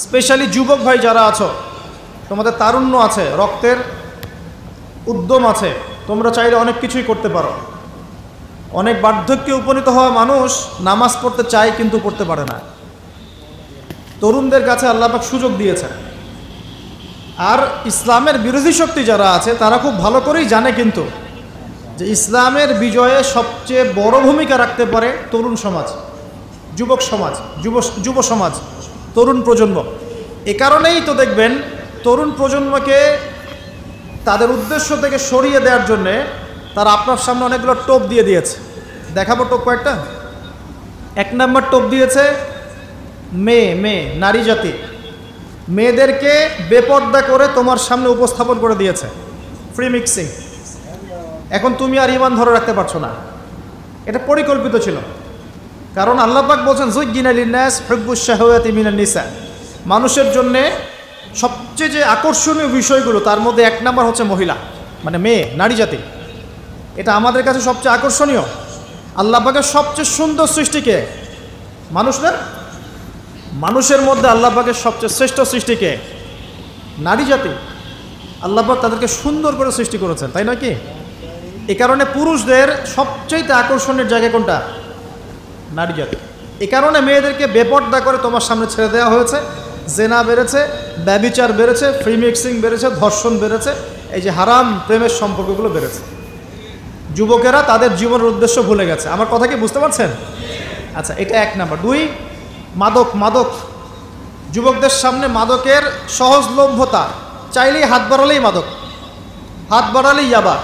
Specially যুবক ভাই যারা আছো, তোমাদের তারুণ্য আছে, রক্তের উদ্যম আছে, তোমরা চাইলে অনেক কিছুই করতে পারো। অনেক বার্ধক্যে উপনীত হওয়া মানুষ নামাজ পড়তে চায় কিন্তু পড়তে পারে না। তরুণদের কাছে আল্লাহ পাক সুযোগ দিয়েছে। আর ইসলামের বিরোধী শক্তি যারা আছে তারা খুব ভালো করেই জানে কিন্তু যে ইসলামের বিজয়ে সবচেয়ে বড় ভূমিকা রাখতে পারে তরুণ সমাজ, যুবক সমাজ, যুব সমাজ, তরুণ প্রজন্ম। এ কারণেই তো দেখবেন তরুণ প্রজন্মকে তাদের উদ্দেশ্য থেকে সরিয়ে দেওয়ার জন্যে তারা আপনার সামনে অনেকগুলো টোপ দিয়ে দিয়েছে। দেখাবো টোপ কয়েকটা। 1 নম্বর টোপ দিয়েছে মেয়ে নারী জাতি, মেয়েদেরকে বেপর্দা করে তোমার সামনে উপস্থাপন করে দিয়েছে, ফ্রি মিক্সিং। এখন তুমি আর ঈমান ধরে রাখতে পারছো না। এটা পরিকল্পিত ছিল, কারণ আল্লাহ পাক বলছেন যুজ্জিনা লিন্নাস হুব্বুশ শাহাওয়াতি মিনান নিসা। মানুষের জন্যে সবচেয়ে যে আকর্ষণীয় বিষয়গুলো তার মধ্যে 1 নম্বর হচ্ছে মহিলা, মানে মেয়ে, নারী জাতি। এটা আমাদের কাছে সবচেয়ে আকর্ষণীয়। আল্লাহ পাকের সবচেয়ে সুন্দর সৃষ্টিকে মানুষ না, মানুষের মধ্যে আল্লাহ পাকের সবচেয়ে শ্রেষ্ঠ সৃষ্টিকে নারী জাতি। আল্লাহ পাক তাদেরকে সুন্দর করে সৃষ্টি করেছেন, তাই নয় কি? এ কারণে পুরুষদের সবচেয়ে আকর্ষণের জায়গা কোনটা? নারী জাতি। এ কারণে মেয়েদেরকে বেপর্দা করে তোমার সামনে ছেড়ে দেওয়া হয়েছে। জেনা বেড়েছে, ব্যভিচার বেড়েছে, ফ্রি মিক্সিং বেড়েছে, ধর্ষণ বেড়েছে, এই যে হারাম প্রেমের সম্পর্কগুলো বেড়েছে। যুবকেরা তাদের জীবনের উদ্দেশ্য ভুলে গেছে। আমার কথা কি বুঝতে পারছেন? আচ্ছা, এটা 1 নম্বর। 2, মাদক। যুবকদের সামনে মাদকের সহজলভ্যতা। চাইলেই হাত বাড়ালেই মাদক, হাত বাড়ালেই ইয়াবা,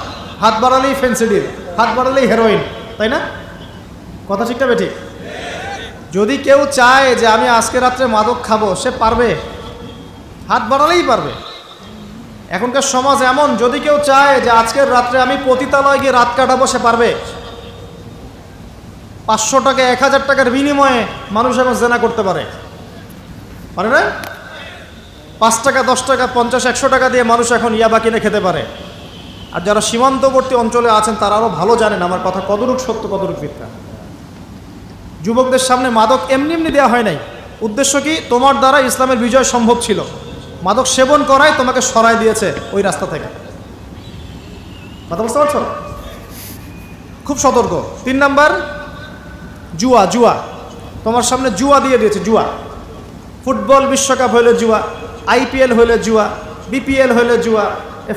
হাত বাড়ালেই ফেন্সিডিল, হাত বাড়ালেই হেরোইন, তাই না? কথা ঠিক না বেঠিক? যদি কেউ চায় যে আমি আজকে রাত্রে মাদক খাবো, সে পারবে, হাত বাড়ালেই পারবে। এখনকার সমাজ এমন, যদি কেউ চায় যে আজকের রাত্রে আমি পতিতালয় গিয়ে রাত কাটাবো, সে পারবে। 500 টাকা 1000 টাকার বিনিময়ে মানুষ এখন জেনা করতে পারে না? 5 টাকা 10 টাকা 50 100 টাকা দিয়ে মানুষ এখন ইয়াবা কিনে খেতে পারে। আর যারা সীমান্তবর্তী অঞ্চলে আছেন তারা আরও ভালো জানেন আমার কথা কতটুক সত্য কতটুক মিথ্যা। যুবকদের সামনে মাদক এমনি এমনি দেওয়া হয় নাই। উদ্দেশ্য কি? তোমার দ্বারা ইসলামের বিজয় সম্ভব ছিল। মাদক সেবন করায় তোমাকে সরাই দিয়েছে ওই রাস্তা থেকে। কথা বুঝতে পারছো? খুব সতর্ক। 3 নাম্বার, জুয়া। তোমার সামনে জুয়া দিয়ে দিয়েছে। জুয়া, ফুটবল বিশ্বকাপ হইলে জুয়া, IPL হইলে জুয়া, BPL হইলে জুয়া,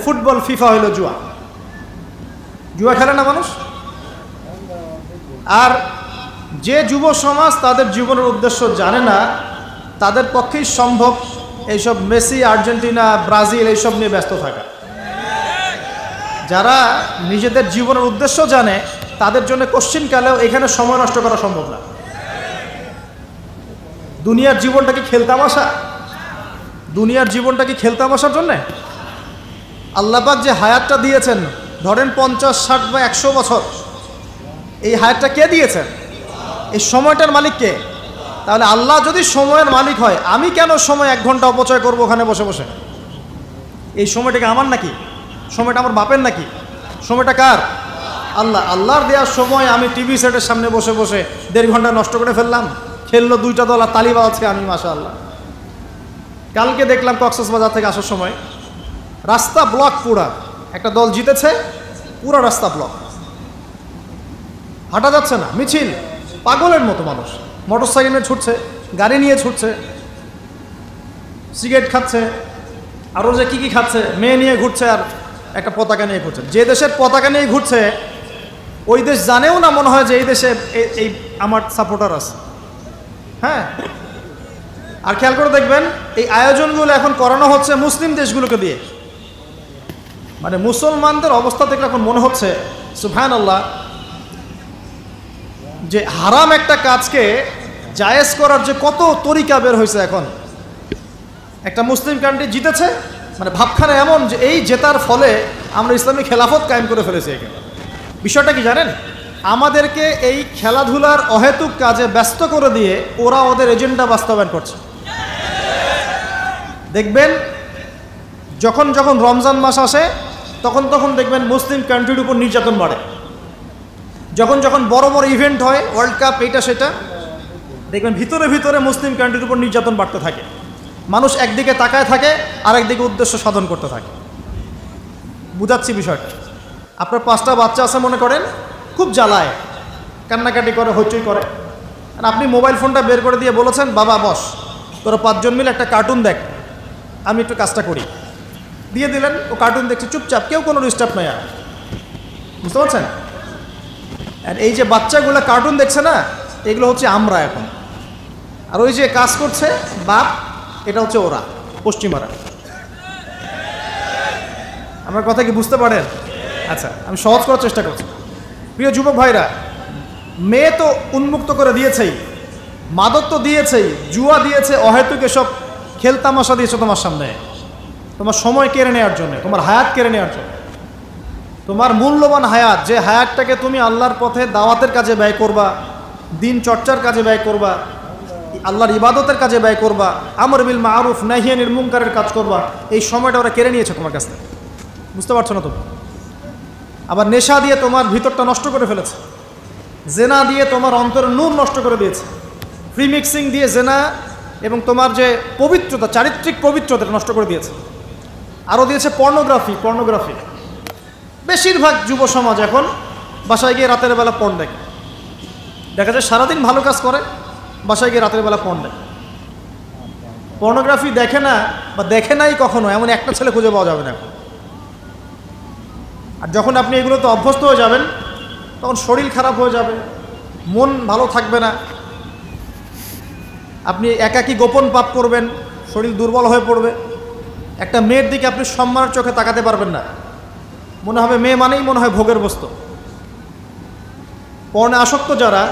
ফুটবল ফিফা হইলে জুয়া। জুয়া খেলে না মানুষ? আর যে যুব সমাজ তাদের জীবনের উদ্দেশ্য জানে না, তাদের পক্ষেই সম্ভব এইসব মেসি, আর্জেন্টিনা, ব্রাজিল এইসব নিয়ে ব্যস্ত থাকা। যারা নিজেদের জীবনের উদ্দেশ্য জানে তাদের জন্য কোশ্চিনকালেও এখানে সময় নষ্ট করা সম্ভব না। দুনিয়ার জীবনটা কি খেলতামাশা? দুনিয়ার জীবনটা কি খেলতামাশার জন্যে? আল্লাহ পাক যে হায়াতটা দিয়েছেন, ধরেন 50, 60 বা 100 বছর, এই হায়াতটা কে দিয়েছেন? এই সময়টার মালিক কে? তাহলে আল্লাহ যদি সময়ের মালিক হয়, আমি কেন সময় 1 ঘন্টা অপচয় করবো ওখানে বসে বসে? এই সময়টাকে আমার নাকি? সময়টা আমার বাপের নাকি? সময়টা কার? আল্লাহর দেওয়ার সময় আমি টিভি সেটের সামনে বসে বসে 1.5 ঘন্টা নষ্ট করে ফেললাম। খেললো 2টা দল আর তালি বাজাচ্ছে আমি, মাশাআল্লাহ। কালকে দেখলাম কক্সবাজার থেকে আসার সময় রাস্তা ব্লক, পুরা একটা দল জিতেছে, পুরো রাস্তা ব্লক, হাঁটা যাচ্ছে না, মিছিল, পাগলের মতো মানুষ মোটরসাইকেল নিয়ে ছুটছে, গাড়ি নিয়ে ছুটছে, সিগারেট খাচ্ছে, আরও যে কী খাচ্ছে, মেয়ে নিয়ে ঘুরছে আর একটা পতাকা নিয়ে ঘুরছে। যে দেশের পতাকা নিয়ে ঘুরছে ওই দেশ জানেও না মনে হয় যে এই দেশে এই আমার সাপোর্টার আছে। হ্যাঁ, আর খেয়াল করে দেখবেন এই আয়োজনগুলো এখন করানো হচ্ছে মুসলিম দেশগুলোকে দিয়ে। মানে মুসলমানদের অবস্থা দেখলে এখন মনে হচ্ছে সুবহানাল্লাহ, যে হারাম একটা কাজকে জায়েজ করার যে কত তরিকা বের হয়েছে এখন। একটা মুসলিম কান্ট্রি জিতেছে, মানে ভাবখানা এমন যে এই জেতার ফলে আমরা ইসলামী খেলাফত কায়েম করে ফেলেছি। এখানে বিষয়টা কি জানেন? আমাদেরকে এই খেলাধুলার অহেতুক কাজে ব্যস্ত করে দিয়ে ওরা ওদের এজেন্ডা বাস্তবায়ন করছে। দেখবেন যখন যখন রমজান মাস আসে তখন দেখবেন মুসলিম কান্ট্রির উপর নির্যাতন বাড়ে। যখন যখন বড় বড় ইভেন্ট হয়, ওয়ার্ল্ড কাপ, এইটা সেটা, দেখবেন ভিতরে ভিতরে মুসলিম কান্ট্রির উপর নির্যাতন বাড়তে থাকে। মানুষ একদিকে তাকায় থাকে আর একদিকে উদ্দেশ্য সাধন করতে থাকে। বুঝাচ্ছি বিষয়টা। আপনার 5টা বাচ্চা আছে মনে করেন, খুব জ্বালায়, কান্নাকাটি করে, হইচই করে, আর আপনি মোবাইল ফোনটা বের করে দিয়ে বলেছেন, বাবা বস, তোরা 5 জন মিলে একটা কার্টুন দেখ, আমি একটু কাজটা করি। দিয়ে দিলেন, ও কার্টুন দেখছে চুপচাপ, কেউ কোনো ডিস্টার্ব নাই। আর বুঝতে পারছেন? আর এই যে বাচ্চাগুলো কার্টুন দেখছে না, এগুলো হচ্ছে আমরা এখন। আর ওই যে কাজ করছে বাপ, এটা হচ্ছে ওরা, পশ্চিমারা। আমার কথা কি বুঝতে পারেন? আচ্ছা, আমি সহজ করার চেষ্টা করছি। প্রিয় যুবক ভাইরা, মেয়ে তো উন্মুক্ত করে দিয়েছেই, মাদক তো দিয়েছেই, জুয়া দিয়েছে, অহেতুক এসব খেলতামাশা দিয়েছে তোমার সামনে, তোমার সময় কেড়ে নেওয়ার জন্য, তোমার হায়াত কেড়ে নেওয়ার জন্য। তোমার মূল্যবান হায়াত, যে হায়াতটাকে তুমি আল্লাহর পথে দাওয়াতের কাজে ব্যয় করবা, দিন চর্চার কাজে ব্যয় করবা, আল্লাহর ইবাদতের কাজে ব্যয় করবা, আমর বিল মারুফ নাহি আনিল মুনকারের কাজ করবা, এই সময়টা ওরা কেড়ে নিয়েছে তোমার কাছ থেকে। বুঝতে পারছো না তুমি? আবার নেশা দিয়ে তোমার ভিতরটা নষ্ট করে ফেলেছে, জেনা দিয়ে তোমার অন্তরের নূর নষ্ট করে দিয়েছে, ফ্রি মিক্সিং দিয়ে জেনা এবং তোমার যে পবিত্রতা, চারিত্রিক পবিত্রতা নষ্ট করে দিয়েছে। আরও দিয়েছে পর্নোগ্রাফি। বেশিরভাগ যুব সমাজ এখন বাসায় গিয়ে রাতের বেলা পর্ন দেখে। দেখা যায় সারাদিন ভালো কাজ করে, বাসায় গিয়ে রাতের বেলা পর্ন দেখে। পর্নোগ্রাফি দেখে না বা দেখে নাই কখনো, এমন একটা ছেলে খুঁজে পাওয়া যাবে না এখন। আর যখন আপনি এগুলোতে অভ্যস্ত হয়ে যাবেন, তখন শরীর খারাপ হয়ে যাবে, মন ভালো থাকবে না, আপনি একাকী গোপন পাপ করবেন, শরীর দুর্বল হয়ে পড়বে। একটা মেয়ের দিকে আপনি সম্মানের চোখে তাকাতে পারবেন না, মনে হবে মেয়ে মানেই মনে হয় ভোগের বস্তু। পর্ণে আসক্ত যারা,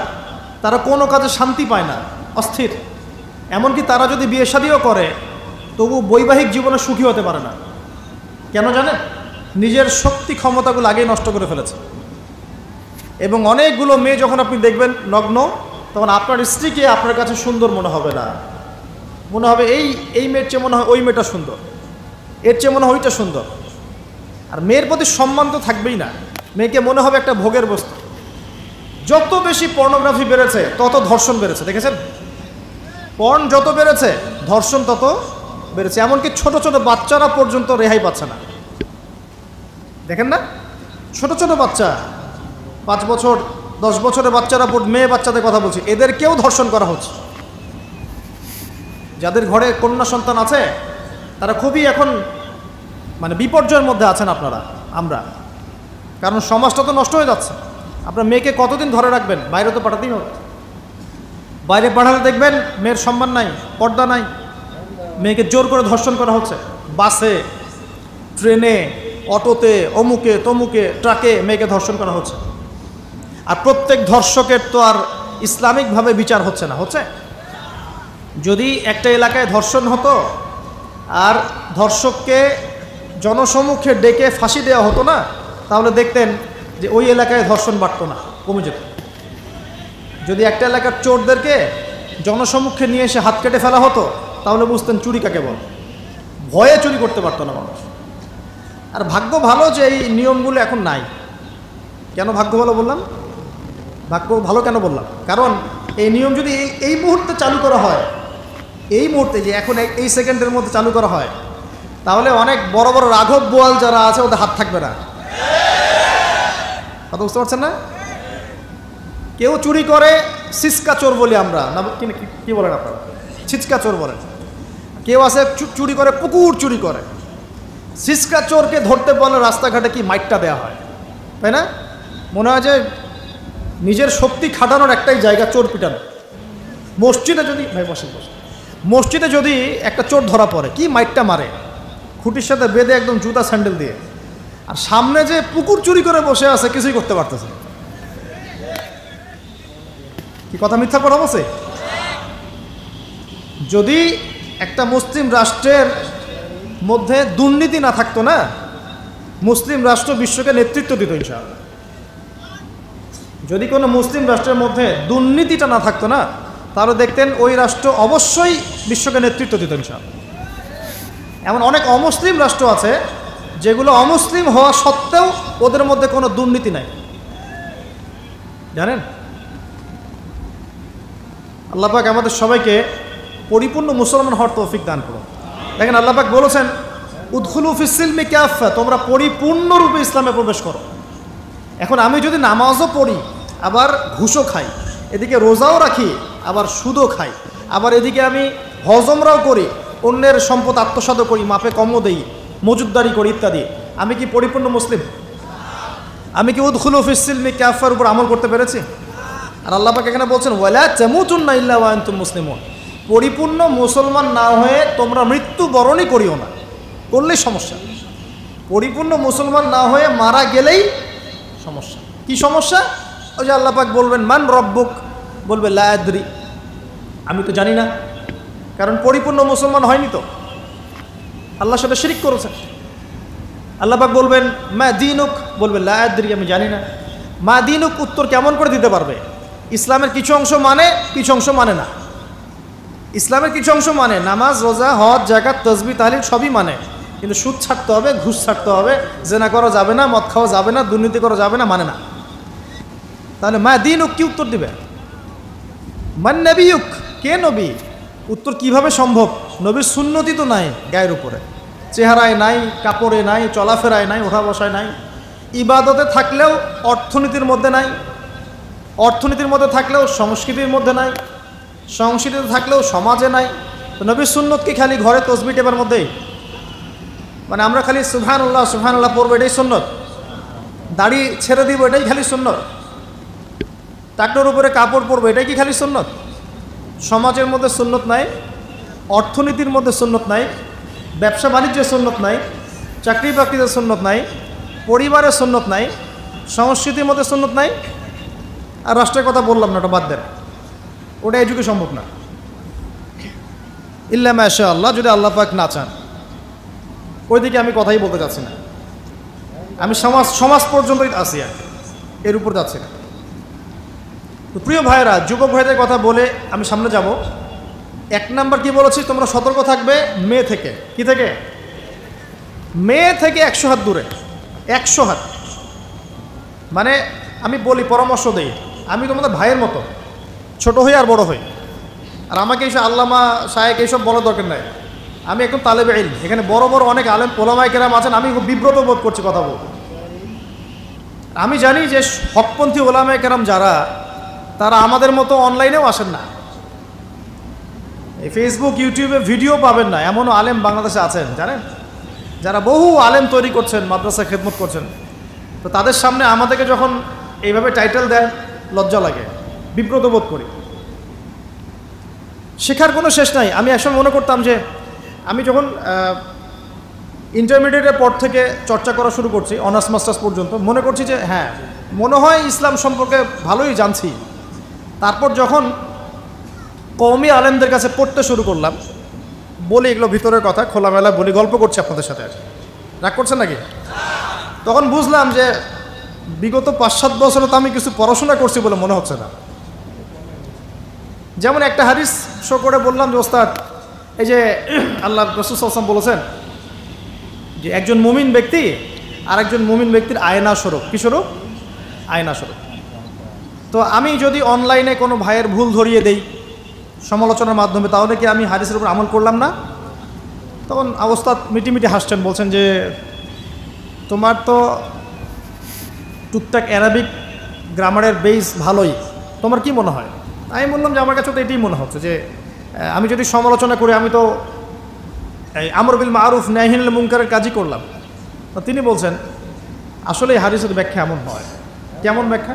তারা কোনো কাজে শান্তি পায় না, অস্থির। এমনকি তারা যদি বিয়ে শাদিও করে, তবু বৈবাহিক জীবনে সুখী হতে পারে না। কেন জানেন? নিজের শক্তি ক্ষমতাগুলো আগেই নষ্ট করে ফেলেছে। এবং অনেকগুলো মেয়ে যখন আপনি দেখবেন নগ্ন, তখন আপনার স্ত্রীকে আপনার কাছে সুন্দর মনে হবে না, মনে হবে এই মেয়ের চেয়ে মনে হয় ওই মেয়েটা সুন্দর, এর চেয়ে মনে হয় ওইটা সুন্দর। আর মেয়ের প্রতি সম্মান তো থাকবেই না, মেয়েকে মনে হবে একটা ভোগের বস্তু। যত বেশি পর্নোগ্রাফি বেড়েছে, তত ধর্ষণ বেড়েছে। দেখেছেন? পর্ন যত বেড়েছে, ধর্ষণ তত বেড়েছে। এমনকি ছোট ছোট বাচ্চারা পর্যন্ত রেহাই পাচ্ছে না। দেখেন না? ছোট ছোট বাচ্চা, 5 বছর 10 বছরের বাচ্চারা, মেয়ে বাচ্চাদের কথা বলছি, এদেরকেও ধর্ষণ করা হচ্ছে। যাদের ঘরে কন্যা সন্তান আছে, তারা খুবই এখন মানে বিপর্যয়ের মধ্যে আছেন আপনারা, আমরা। কারণ সমাজটা তো নষ্ট হয়ে যাচ্ছে। আপনার মেয়েকে কতদিন ধরে রাখবেন? বাইরে তো পাঠাতেই হবে। বাইরে পাঠালে দেখবেন মেয়ের সম্মান নাই, পর্দা নাই, মেয়েকে জোর করে ধর্ষণ করা হচ্ছে। বাসে, ট্রেনে, অটোতে, অমুকে তমুকে, ট্রাকে মেয়েকে ধর্ষণ করা হচ্ছে। আর প্রত্যেক ধর্ষকের তো আর ইসলামিকভাবে বিচার হচ্ছে না। হচ্ছে? যদি একটা এলাকায় ধর্ষণ হতো আর ধর্ষককে জনসমুখে ডেকে ফাঁসি দেওয়া হতো না, তাহলে দেখতেন যে ওই এলাকায় ধর্ষণ বাড়তো না, কমে যেত। যদি একটা এলাকার চোরদেরকে জনসমুখে নিয়ে এসে হাত কেটে ফেলা হতো, তাহলে বুঝতেন চুরি কাকে বল। ভয়ে চুরি করতে পারতো না মানুষ। আর ভাগ্য ভালো যে এই নিয়মগুলো এখন নাই। কেন ভাগ্য ভালো বললাম? ভাগ্য ভালো কেন বললাম? কারণ এই নিয়ম যদি এই মুহূর্তে চালু করা হয়, এই মুহূর্তে যে এখন এই সেকেন্ডের মধ্যে চালু করা হয়, তাহলে অনেক বড় বড় রাঘব বোয়াল যারা আছে ওদের হাত থাকবে না। কথা বুঝতে পারছেন না? কেউ চুরি করে সিসকা চোর বলি আমরা, না কি বলেন আপনারা? ছিচকা চোর বলেন। কেউ আছে চুরি করে, পুকুর চুরি করে। সিসকা চোরকে ধরতে বলে রাস্তাঘাটে কি মাইটটা দেওয়া হয়, তাই না? মনে হয় যে নিজের শক্তি খাটানোর একটাই জায়গা চোর পিটানো। মসজিদে যদি মসজিদে যদি একটা চোর ধরা পড়ে, কি মাইটটা মারে, খুঁটির সাথে বেঁধে একদম জুতা স্যান্ডেল দিয়ে। আর সামনে যে পুকুর চুরি করে বসে আছে, কিছুই করতে পারতেছে। কি কথা মিথ্যা কথা বলছে? যদি একটা মুসলিম রাষ্ট্রের মধ্যে দুর্নীতি না থাকতো না, মুসলিম রাষ্ট্র বিশ্বকে নেতৃত্ব দিত ইনশাআল্লাহ। যদি কোনো মুসলিম রাষ্ট্রের মধ্যে দুর্নীতিটা না থাকতো না, তাহলে দেখতেন ওই রাষ্ট্র অবশ্যই বিশ্বকে নেতৃত্ব দিত ইনশাআল্লাহ। এমন অনেক অমুসলিম রাষ্ট্র আছে যেগুলো অমুসলিম হওয়া সত্ত্বেও ওদের মধ্যে কোনো দুর্নীতি নাই, জানেন? আল্লাহ পাক আমাদের সবাইকে পরিপূর্ণ মুসলমান হওয়ার তৌফিক দান করুন। দেখেন আল্লাহ পাক বলেছেন উদখুলু ফিস সিলমি কাফা, তোমরা পরিপূর্ণরূপে ইসলামে প্রবেশ করো। এখন আমি যদি নামাজও পড়ি, আবার ঘুষও খাই, এদিকে রোজাও রাখি, আবার সুদও খাই, আবার এদিকে আমি হজমরাও করি, অন্যের সম্পদ আত্মসাৎও করি, মাপে কমও দেই, মজুদদারি করি ইত্যাদি, আমি কি পরিপূর্ণ মুসলিম? আমি কি উদখুলু ফিস সিলমি কাফার উপর আমল করতে পেরেছি? আর আল্লাহ পাক এখানে বলছেন ওয়ালা তামুতুন্না ইল্লা ওয়া আনতুম মুসলিমুন, পরিপূর্ণ মুসলমান না হয়ে তোমরা মৃত্যুবরণই করিও না। করলেই সমস্যা। পরিপূর্ণ মুসলমান না হয়ে মারা গেলেই সমস্যা। কি সমস্যা? ওই যে আল্লাহ পাক বলবেন মান রব্বুক, বলবে লা আদরি, আমি তো জানি না, কারণ পরিপূর্ণ মুসলমান হয়নি তো, আল্লাহর সাথে শিরিক করেছেন। আল্লাহ পাক বলবেন মা দীনুক, বলবে লা আদরি, আমি জানি না। মা দীনুক উত্তর কেমন করে দিতে পারবে? ইসলামের কিছু অংশ মানে, কিছু অংশ মানে না। ইসলামের কিছু অংশ মানে, নামাজ, রোজা, হজ, যাকাত, তাসবিহ, তাহলিল সবই মানে, কিন্তু সুদ ছাড়তে হবে, ঘুষ ছাড়তে হবে, জেনা করা যাবে না, মদ খাওয়া যাবে না, দুর্নীতি করা যাবে না, মানে না। তাহলে মা দীনুক কি উত্তর দিবে? মান নবিয়ুক, কে নবী? উত্তর কিভাবে সম্ভব? নবীর সুন্নতি তো নাই গায়ের উপরে, চেহারায় নাই, কাপড়ে নাই, চলাফেরায় নাই, ওঠা বসায় নাই, ইবাদতে থাকলেও অর্থনীতির মধ্যে নাই, অর্থনীতির মধ্যে থাকলেও সংস্কৃতির মধ্যে নাই, সংস্কৃতিতে থাকলেও সমাজে নাই। তো নবীর সুন্নত কি খালি ঘরে তসবিহ টেপার মধ্যেই? মানে আমরা খালি সুবহানাল্লাহ সুবহানাল্লাহ পড়বো এটাই সুন্নত? দাড়ি ছেড়ে দিব এটাই খালি সুন্নত? টাকনোর উপরে কাপড় পরবো এটাই কি খালি সুন্নত? সমাজের মধ্যে সুন্নত নাই, অর্থনীতির মধ্যে সুন্নত নাই, ব্যবসা বাণিজ্যের সুন্নত নাই, চাকরি বাকরিতে সুন্নত নাই, পরিবারের সুন্নত নাই, সংস্কৃতির মধ্যে সুন্নত নাই, আর রাষ্ট্রের কথা বললাম না, ওটা বাদ দেন, ওটা এযুগে সম্ভব না। ইল্লা মাশা আল্লাহ, যদি আল্লাহ পাক না চান। ওইদিকে আমি কথাই বলতে চাচ্ছি না, আমি সমাজ পর্যন্তই আসি, আর এর উপর যাচ্ছি না। তো প্রিয় ভাইয়েরা, যুবক ভাইদের কথা বলে আমি সামনে যাব। 1 নাম্বার কি বলেছি? তোমরা সতর্ক থাকবে মেয়ে থেকে। কি থেকে? মেয়ে থেকে 100 হাত দূরে। 100 হাত মানে আমি বলি, পরামর্শ দেই, আমি তোমাদের ভাইয়ের মতো, ছোট হই আর বড় হই, আর আমাকে এইসব আল্লামা শায়েখ এইসব বলার দরকার নাই। আমি একদম তালেবে ইলম, এখানে বড় বড় অনেক আলেম ওলামায়ে কেরাম আছেন, আমি খুব বিব্রত বোধ করছি কথা বলতে। আমি জানি যে হকপন্থী ওলামায়ে কেরাম যারা, তারা আমাদের মতো অনলাইনেও আসেন না, এই ফেসবুক ইউটিউবে ভিডিও পাবেন না, এমনও আলেম বাংলাদেশে আছেন জানেন, যারা বহু আলেম তৈরি করছেন, মাদ্রাসা খেদমত করছেন। তো তাদের সামনে আমাদেরকে যখন এইভাবে টাইটেল দেন, লজ্জা লাগে, বিব্রত বোধ করি। শেখার কোনো শেষ নাই। আমি একসময় মনে করতাম যে আমি যখন ইন্টারমিডিয়েটের পর থেকে চর্চা করা শুরু করছি, অনার্স মাস্টার্স পর্যন্ত, মনে করছি যে হ্যাঁ, মনে হয় ইসলাম সম্পর্কে ভালোই জানছি। তারপর যখন কওমি আলেমদের কাছে পড়তে শুরু করলাম, বলি এগুলো ভিতরের কথা, খোলামেলা বলি, গল্প করছি আপনাদের সাথে, রাগ করছেন নাকি? তখন বুঝলাম যে বিগত 5-7 বছরে তো আমি কিছু পড়াশোনা করছি বলে মনে হচ্ছে না। যেমন একটা হাদিস শো করে বললাম যে ওস্তাদ, এই যে আল্লাহ রাসূল সাল্লাল্লাহু আলাইহি ওয়াসাল্লাম বলেছেন যে একজন মুমিন ব্যক্তি আর একজন মুমিন ব্যক্তির আয়না স্বরূপ। কি স্বরূপ? আয়না স্বরূপ। তো আমি যদি অনলাইনে কোনো ভাইয়ের ভুল ধরিয়ে দেই সমালোচনার মাধ্যমে, তাহলে কি আমি হাদিসের উপর আমল করলাম না? তখন ওস্তাদ মিটিমিটি হাসছেন, বলছেন যে তোমার তো টুকটাক অ্যারাবিক গ্রামারের বেস ভালোই, তোমার কি মনে হয়? আমি বললাম যে আমার কাছে তো এটাই মনে হচ্ছে যে আমি যদি সমালোচনা করি, আমি তো এই আমর বিল মারুফ নাহি আনিল মুনকারের কাজই করলাম। তো তিনি বলছেন আসলে এই হাদিসের ব্যাখ্যা এমন হয়। কেমন ব্যাখ্যা?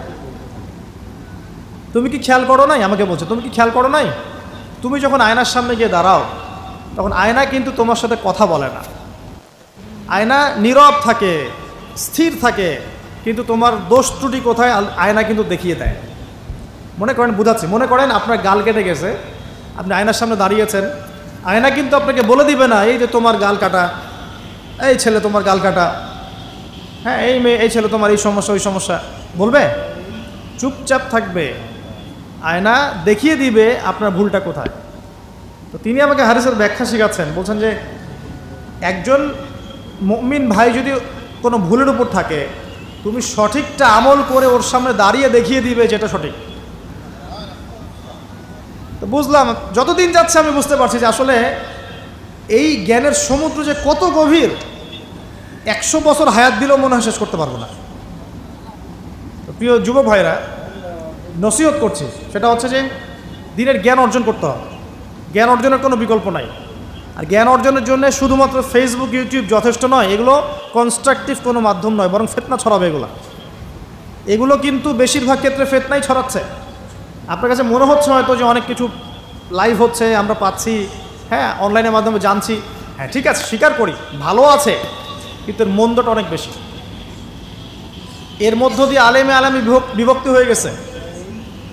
তুমি কি খেয়াল করো নাই? আমাকে বলছে তুমি কি খেয়াল করো নাই, তুমি যখন আয়নার সামনে গিয়ে দাঁড়াও, তখন আয়না কিন্তু তোমার সাথে কথা বলে না, আয়না নীরব থাকে, স্থির থাকে, কিন্তু তোমার দোষ ত্রুটি কোথায় আয়না কিন্তু দেখিয়ে দেয়। মনে করেন, বুঝাচ্ছি, মনে করেন আপনার গাল কেটে গেছে, আপনি আয়নার সামনে দাঁড়িয়েছেন, আয়না কিন্তু আপনাকে বলে দিবে না এই যে তোমার গাল কাটা, এই ছেলে তোমার গাল কাটা, হ্যাঁ এই মেয়ে, এই ছেলে তোমার এই সমস্যা ওই সমস্যা, বলবে? চুপচাপ থাকবে, আয়না দেখিয়ে দিবে আপনার ভুলটা কোথায়। তো তিনি আমাকে হাদিসের ব্যাখ্যা শেখাচ্ছেন, বলছেন যে একজন মুমিন ভাই যদি কোনো ভুলের উপর থাকে, তুমি সঠিকটা আমল করে ওর সামনে দাঁড়িয়ে দেখিয়ে দিবে যেটা সঠিক। তো বুঝলাম, যতদিন যাচ্ছে আমি বুঝতে পারছি যে আসলে এই জ্ঞানের সমুদ্র যে কত গভীর, 100 বছর হায়াত দিলেও মনে হয় শেষ করতে পারবো না। তো প্রিয় যুবক ভাইরা, নসিহত করছি, সেটা হচ্ছে যে দিনের জ্ঞান অর্জন করতে হবে। জ্ঞান অর্জনের কোনো বিকল্প নাই। আর জ্ঞান অর্জনের জন্য শুধুমাত্র ফেসবুক, ইউটিউব যথেষ্ট নয়। এগুলো কনস্ট্রাকটিভ কোনো মাধ্যম নয়, বরং ফিতনা ছড়াবে এগুলো কিন্তু বেশিরভাগ ক্ষেত্রে ফিতনাই ছড়াচ্ছে। আপনার কাছে মনে হচ্ছে হয়তো যে অনেক কিছু লাইভ হচ্ছে, আমরা পাচ্ছি, হ্যাঁ, অনলাইনের মাধ্যমে জানছি, হ্যাঁ ঠিক আছে, স্বীকার করি, ভালো আছে, কিন্তু এর মন্দটা অনেক বেশি। এর মধ্য দিয়ে আলেমে বিভক্তি হয়ে গেছে।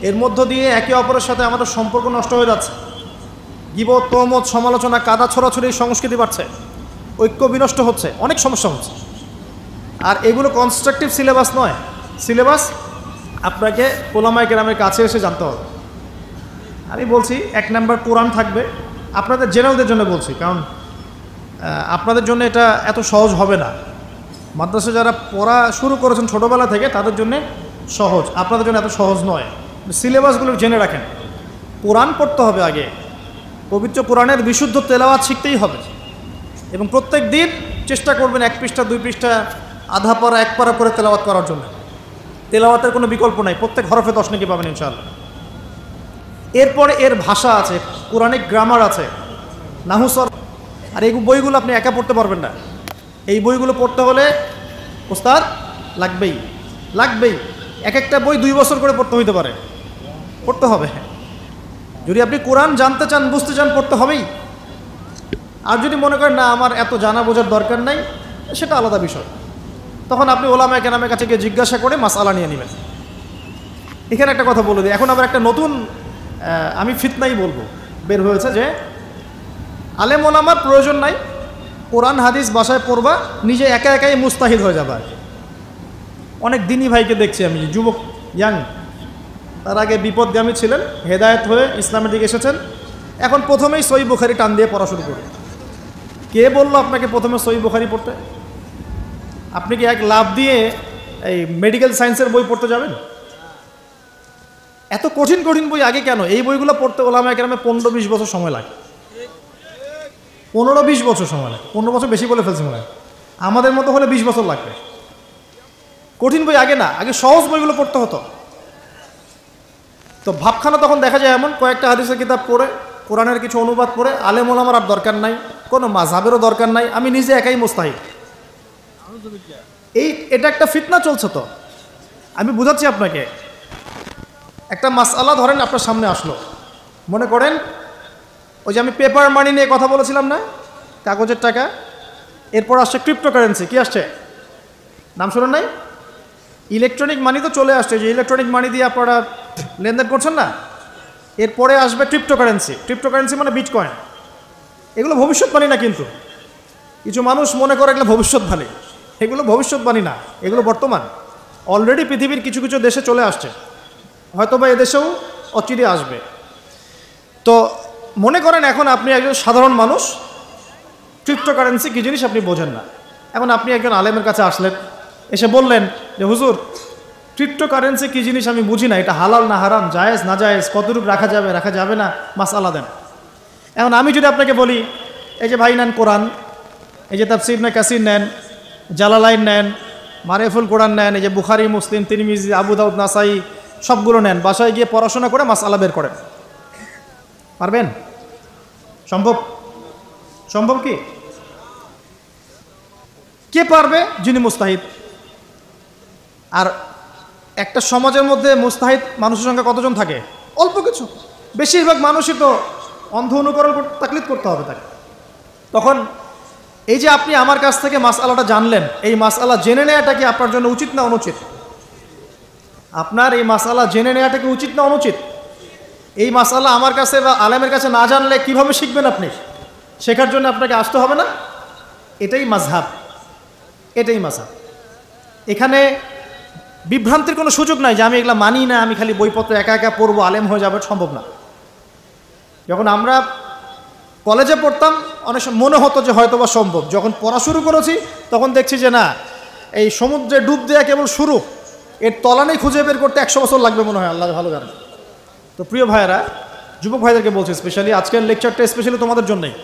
এর মধ্য দিয়ে একে অপরের সাথে আমাদের সম্পর্ক নষ্ট হয়ে যাচ্ছে। গীবত, তহমত, সমালোচনা, কাদা ছড়াছড়ি সংস্কৃতি বাড়ছে, ঐক্য বিনষ্ট হচ্ছে, অনেক সমস্যা হচ্ছে। আর এগুলো কনস্ট্রাকটিভ সিলেবাস নয়। সিলেবাস আপনাকে ওলামায়ে কেরামের কাছে এসে জানতে হবে। আমি বলছি 1 নাম্বার কোরআন থাকবে। আপনাদের জেনারেলদের জন্য বলছি, কারণ আপনাদের জন্য এটা এত সহজ হবে না। মাদ্রাসা যারা পড়া শুরু করেছেন ছোটোবেলা থেকে তাদের জন্য সহজ, আপনাদের জন্য এত সহজ নয়। সিলেবাসগুলো জেনে রাখেন। কোরআন পড়তে হবে আগে, পবিত্র কোরআনের বিশুদ্ধ তেলাওয়াত শিখতেই হবে, এবং প্রত্যেক দিন চেষ্টা করবেন 1 পৃষ্ঠা 2 পৃষ্ঠা, আধা পারা 1 পারা করে তেলাওয়াত করার জন্য। তেলাওয়াতের কোনো বিকল্প নাই, প্রত্যেক হরফে 10 নেকি পাবেন ইনশাআল্লাহ। এরপরে এর ভাষা আছে, কোরআনিক গ্রামার আছে, নাহু সরফ। আর এই বইগুলো আপনি একা পড়তে পারবেন না। এই বইগুলো পড়তে হলে ওস্তাদ লাগবেই। এক একটা বই 2 বছর করে পড়তে হইতে পারে, পড়তে হবে। যদি আপনি কোরআন জানতে চান, বুঝতে চান, পড়তে হবেই। আর যদি মনে করেন না আমার এত জানা বোঝার দরকার নাই, সেটা আলাদা বিষয়। তখন আপনি ওলামায়ে কেরামের কাছে গিয়ে জিজ্ঞাসা করে মাসআলা নিয়ে নেবেন। এখানে একটা কথা বলে দিই, এখন আবার একটা নতুন আমি ফিতনাই বলবো বের হয়েছে যে আলেম ওলামার প্রয়োজন নাই, কোরআন হাদিস বাসায় পড়বা, নিজে একা একাই মুস্তাহিদ হয়ে যাবে। অনেক দিনী ভাইকে দেখছি আমি, যুবক, ইয়াং, তার আগে বিপদগামী ছিলেন, হেদায়েত হয়ে ইসলামের দিকে এসেছেন, এখন প্রথমেই সহিহ বুখারী টান দিয়ে পড়া শুরু করুন। কে বললো আপনাকে প্রথমে সহিহ বুখারী পড়তে? আপনি কি এক লাভ দিয়ে এই মেডিকেল সায়েন্সের বই পড়তে যাবেন? এত কঠিন কঠিন বই আগে কেন? এই বইগুলো পড়তে ওলামায়ে কেরামের 15-20 বছর সময় লাগে। 15-20 বছর সময় লাগে। 15 বছর বেশি বলে ফেলছি মনে হয়। আমাদের মতো হলে 20 বছর লাগবে। কঠিন বই আগে না, আগে সহজ বইগুলো পড়তে হতো। তো ভাবখানা তখন দেখা যায় এমন, কয়েকটা হাদিসের কিতাব পড়ে, কোরআনের কিছু অনুবাদ পড়ে, আলেম ওলামার আর দরকার নাই, কোনো মাযহাবেরও দরকার নাই, আমি নিজে একাই মুস্তাহিদ। এটা একটা ফিতনা চলছে। তো আমি বুঝাচ্ছি আপনাকে, একটা মাসআলা ধরেন আপনার সামনে আসলো, মনে করেন ওই যে আমি পেপার মানি নিয়ে কথা বলেছিলাম না, কাগজের টাকা, এরপর আসছে ক্রিপ্টোকারেন্সি। কি আসছে? নাম শুনেন নাই? ইলেকট্রনিক মানি তো চলে আসছে, যে ইলেকট্রনিক মানি দিয়ে আপনারা লেনদেন করছেন না, এরপরে আসবে ক্রিপ্টোকারেন্সি। ক্রিপ্টোকারেন্সি মানে বিটকয়েন। এগুলো ভবিষ্যৎবাণী না, কিন্তু কিছু মানুষ মনে করে এগুলো ভবিষ্যৎবাণী। এগুলো ভবিষ্যৎবাণী না, এগুলো বর্তমান। অলরেডি পৃথিবীর কিছু কিছু দেশে চলে আসছে, হয়তো বা এদেশেও অচিরে আসবে। তো মনে করেন এখন আপনি একজন সাধারণ মানুষ, ক্রিপ্টোকারেন্সি কী জিনিস আপনি বোঝেন না। এখন আপনি একজন আলেমের কাছে আসলেন, এসে বললেন যে হুজুর, ক্রিপ্টোকারেন্সি কী জিনিস আমি বুঝি না, এটা হালাল না হারাম, জায়েজ না জায়েজ, কতটুকু রাখা যাবে রাখা যাবে না, মাসআলা দেন। এখন আমি যদি আপনাকে বলি, এই যে ভাই নেন কোরআন, এই যে তাফসীর ইবনে কাসির নেন, জালালাইন নেন, মারিফুল কোরআন নেন, এই যে বুখারী, মুসলিম, তিরমিজি, আবু দাউদ, নাসাই, সবগুলো নেন, বাসায় গিয়ে পড়াশোনা করে মাসআলা বের করেন, পারবেন? সম্ভব? সম্ভব কি? কে পারবে? যিনি মুস্তাহিদ। আর একটা সমাজের মধ্যে মুস্তাহিদ মানুষের সংখ্যা কতজন থাকে? অল্প কিছু। বেশিরভাগ মানুষই তো অন্ধ অনুকরণ তাকলিদ করতে হবে তাকে। তখন এই যে আপনি আমার কাছ থেকে মাসআলাটা জানলেন, এই মাসআলা জেনে নেওয়াটা কি আপনার জন্য উচিত না অনুচিত? আপনার এই মাসআলা জেনে নেওয়াটা কি উচিত না অনুচিত? এই মাসআলা আমার কাছে বা আলেমের কাছে না জানলে কিভাবে শিখবেন আপনি? শেখার জন্য আপনাকে আসতে হবে না? এটাই মাযহাব, এটাই মাযহাব। এখানে বিভ্রান্তির কোনো সুযোগ নাই যে আমি এগুলা মানি না, আমি খালি বইপত্র একা একা পড়বো, আলেম হয়ে যাবে, সম্ভব না। যখন আমরা কলেজে পড়তাম অনেক সময় মনে হতো যে হয়তো বা সম্ভব, যখন পড়া শুরু করেছি তখন দেখছি যে না, এই সমুদ্রে ডুব দেওয়া কেবল শুরু, এর তলানেই খুঁজে বের করতে 100 বছর লাগবে মনে হয়, আল্লাহ ভালো জানে। তো প্রিয় ভাইয়েরা, যুবক ভাইদেরকে বলছি, স্পেশালি আজকের লেকচারটা স্পেশালি তোমাদের জন্যই।